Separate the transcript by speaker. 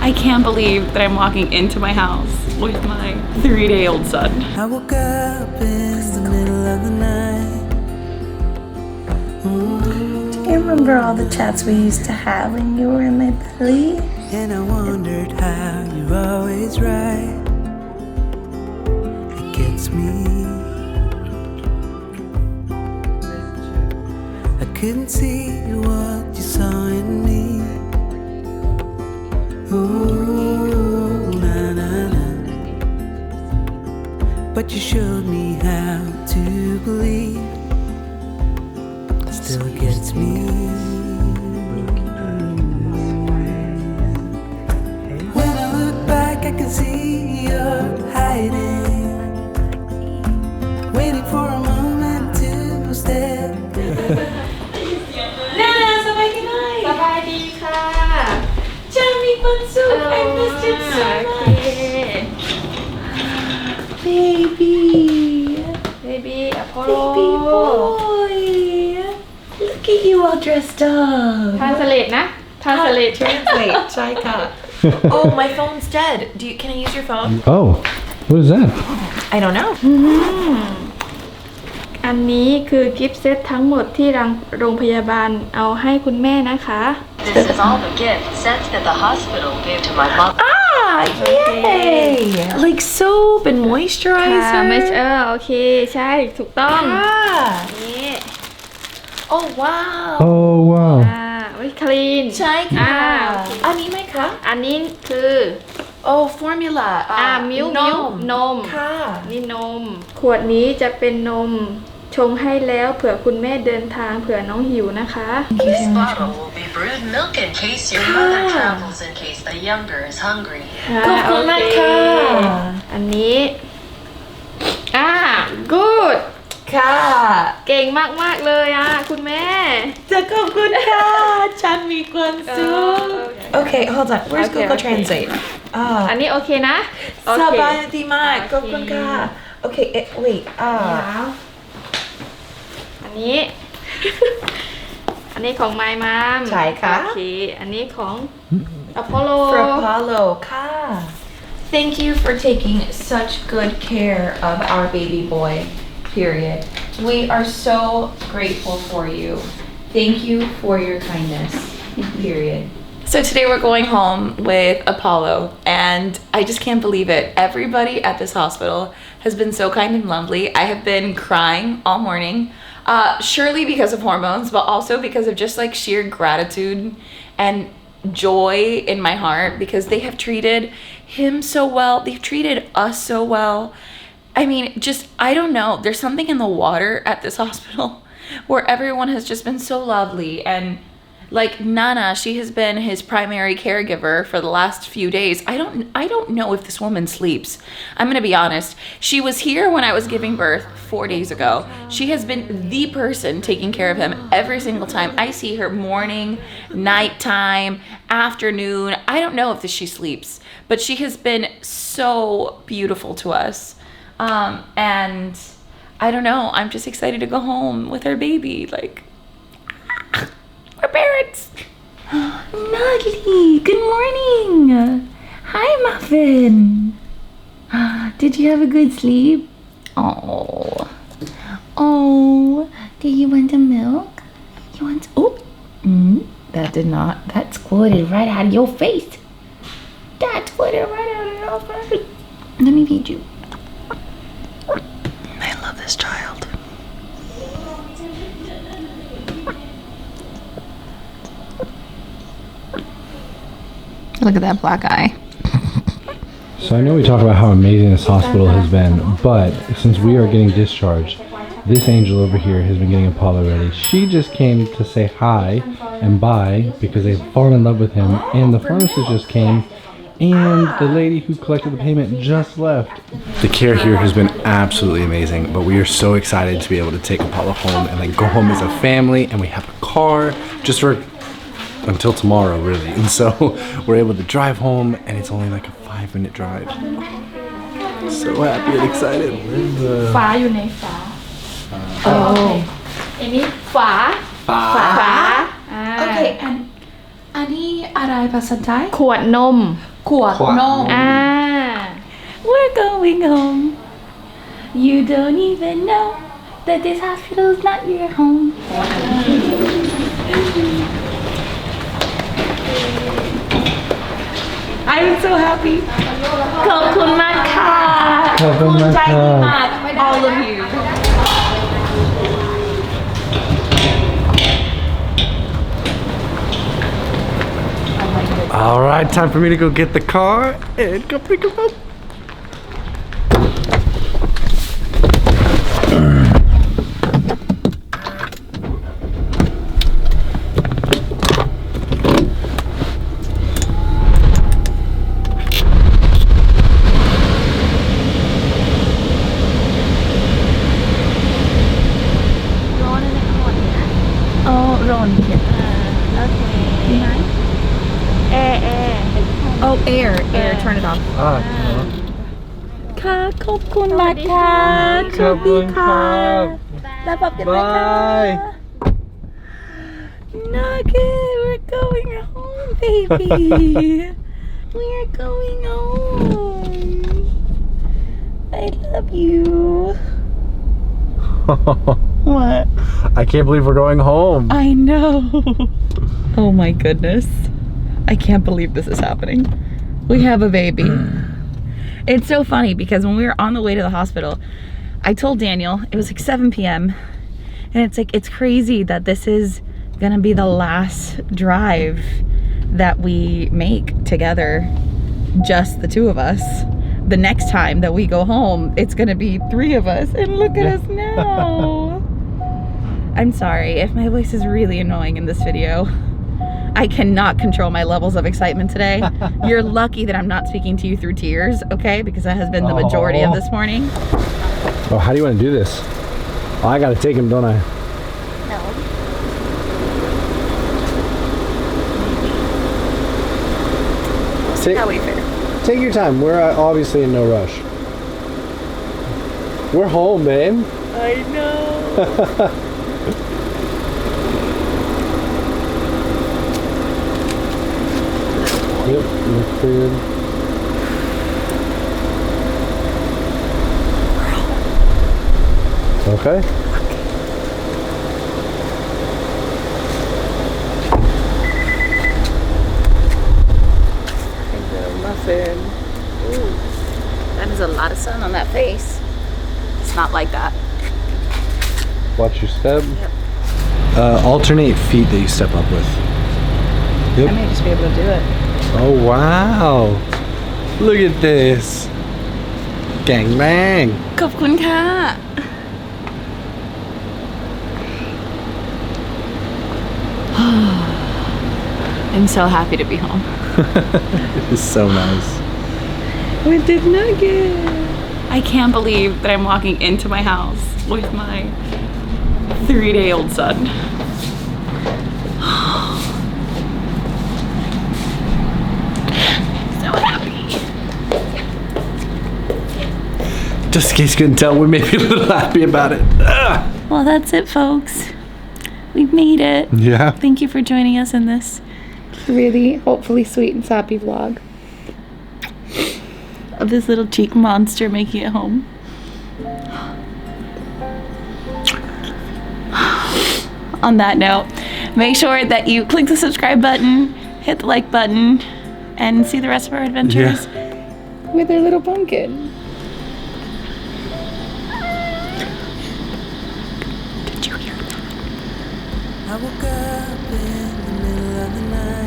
Speaker 1: I can't believe that I'm walking into my house with my 3-day-old son.
Speaker 2: I woke up in the middle of the night.
Speaker 3: Do you remember all the chats we used to have when you were in my belly?
Speaker 2: And I wondered how you're always right. It gets me. I couldn't see what you saw in me. Ooh, na na na. But you showed me how to believe. Still gets me. When I look back, I can see you're hiding, waiting for a moment to step.
Speaker 3: น่าสบายดีไหม
Speaker 4: สบายดีค่ะ
Speaker 3: จะมีความสุข I missed you so
Speaker 4: โอ
Speaker 3: much
Speaker 4: เค
Speaker 3: baby
Speaker 4: baby Apollo
Speaker 3: baby boy look at you all dressed up
Speaker 4: ทานสเลดนะทานสเลด
Speaker 3: translate ใช่ค่ะ oh my phone's dead can I use your phone
Speaker 5: Oh, what is that?
Speaker 3: I don't know
Speaker 4: อันนี้คือกิฟต์เซตทั้งหมดที่โรงพยาบาลเอาให้คุณแม่นะคะ
Speaker 6: This is all the gift sets that the hospital gave to my mom.
Speaker 3: yay like soap and
Speaker 4: ค่ะ
Speaker 3: moisturizer
Speaker 4: ไม่โอเคใช่ถูกต้อง
Speaker 3: ค่ะ
Speaker 4: นี่
Speaker 3: oh wow
Speaker 5: Oh, wow.
Speaker 4: ไว้คลีน
Speaker 3: ใช่ค่ะ
Speaker 4: โอเค
Speaker 3: อันนี้ไหมคะ
Speaker 4: อันนี้คือ
Speaker 3: oh formula
Speaker 4: มิล
Speaker 3: น
Speaker 4: นม
Speaker 3: ค่ะ
Speaker 4: นี่นม ขวดนี้จะเป็นนมชงให้แล้วเผื่อคุณแม่เดินทางเผื่อน้องหิวนะคะ
Speaker 6: This bottle will be brewed milk in case your mother travels in case the younger is hungry.
Speaker 3: ขอบคุณมากค่ะ
Speaker 4: อันนี้good
Speaker 3: ค่ะ
Speaker 4: เก่งมากๆเลยคุณแม่
Speaker 3: จะขอบคุณค่ะฉันมีความสุข okay hold on where's
Speaker 4: Okay,
Speaker 3: Google
Speaker 4: okay.
Speaker 3: Translate
Speaker 4: อันนี้โอเคนะโอ
Speaker 3: ส
Speaker 4: เค
Speaker 3: บายดีมากขอบคุณค่ะ okay wait
Speaker 4: อันนี้ อันนี้ของ My Mom
Speaker 3: ใช่ค่ะ
Speaker 4: โอเคอันนี้ของ Apollo
Speaker 3: for Apollo ค่ะ thank you for taking such good care of our baby boy period we are so grateful for you thank you for your kindness period So today we're going home with Apollo and I just can't believe it. Everybody at this hospital has been so kind and lovely. I have been crying all morning, surely because of hormones, but also because of just like sheer gratitude and joy in my heart because they have treated him so well. They've treated us so well. I mean, just, I don't know. There's something in the water at this hospital where everyone has just been so lovely and like Nana, she has been his primary caregiver for the last few days. I don't know if this woman sleeps. I'm gonna be honest. She was here when I was giving birth 4 days ago. She has been the person taking care of him every single time. I see her morning, nighttime, afternoon. I don't know if she sleeps, but she has been so beautiful to us. And I don't know. I'm just excited to go home with our baby. Like. We're parents. Nuggly, good morning. Hi, Muffin. Did you have a good sleep? Oh. Do you want some milk? You want? That squirted right out of your face. That squirted right out of your face. Let me feed you. I love this child.
Speaker 1: Look at that black eye.
Speaker 5: So I know we talk about how amazing this hospital has been, but since we are getting discharged, this angel over here has been getting Apollo ready. She just came to say hi and bye because they've fallen in love with him, and the pharmacist just came, and the lady who collected the payment just left. The care here has been absolutely amazing, but we are so excited to be able to take Apollo home and like go home as a family, and we have a car just for until tomorrow really, and so we're able to drive home and it's only like a 5-minute drive. So happy and excited.
Speaker 4: ฝาอยู่ในฝาอันนี้ฝา
Speaker 3: Okay, and อันนี้อะไรภาษาไทย
Speaker 4: ขวดนม
Speaker 3: ขวดนม
Speaker 1: We're going home. You don't even know that this hospital's not your home. I'm so happy. ขอบคุณมากค่ะ
Speaker 5: ขอบคุณมากค่ะ
Speaker 1: ภูมิใจมาก all of you.
Speaker 5: All right, time for me to go get the car and go pick him up.
Speaker 3: Oh, air. Turn it off.
Speaker 1: ค่ะขอบคุณมากค่ะ
Speaker 5: ขอบคุณครับ
Speaker 1: แล้วพบกันไหมคะ
Speaker 5: Bye.
Speaker 1: Nugget, we're going home, baby. We're going home. I love you. What?
Speaker 5: I can't believe we're going home.
Speaker 1: I know. Oh my goodness. I can't believe this is happening. We have a baby. It's so funny because when we were on the way to the hospital, I told Daniel, it was like 7 p.m. And it's like, it's crazy that this is gonna be the last drive that we make together, just the two of us. The next time that we go home, it's gonna be 3 of us. And look at us now. I'm sorry if my voice is really annoying in this video. I cannot control my levels of excitement today. You're lucky that I'm not speaking to you through tears, okay? Because that has been the majority of this morning.
Speaker 5: Oh, how do you want to do this? Oh, I gotta take him, don't I? Take your time. We're obviously in no rush. We're home, babe.
Speaker 1: I know.
Speaker 5: Yep, looks pretty good. Okay.
Speaker 1: Muffin. Ooh, that is a lot of sun on that face. It's not like that.
Speaker 5: Watch your step. Yep. Alternate feet that you step up with. Yep.
Speaker 1: I may just be able to do it.
Speaker 5: Oh wow! Look at this. Gang bang.
Speaker 1: ขอบคุณค่ะ I'm so happy to be home.
Speaker 5: It's so nice.
Speaker 1: We did Nugget. I can't believe that I'm walking into my house with my 3-day-old son. So happy.
Speaker 5: Just in case you couldn't tell, we may be a little happy about it.
Speaker 1: Well, that's it, folks. We've made it.
Speaker 5: Yeah.
Speaker 1: Thank you for joining us in this really, hopefully, sweet and sappy vlog of this little cheek monster making it home. On that note, make sure that you click the subscribe button, hit the like button, and see the rest of our adventures with our little pumpkin.
Speaker 2: I woke up in the middle of the night.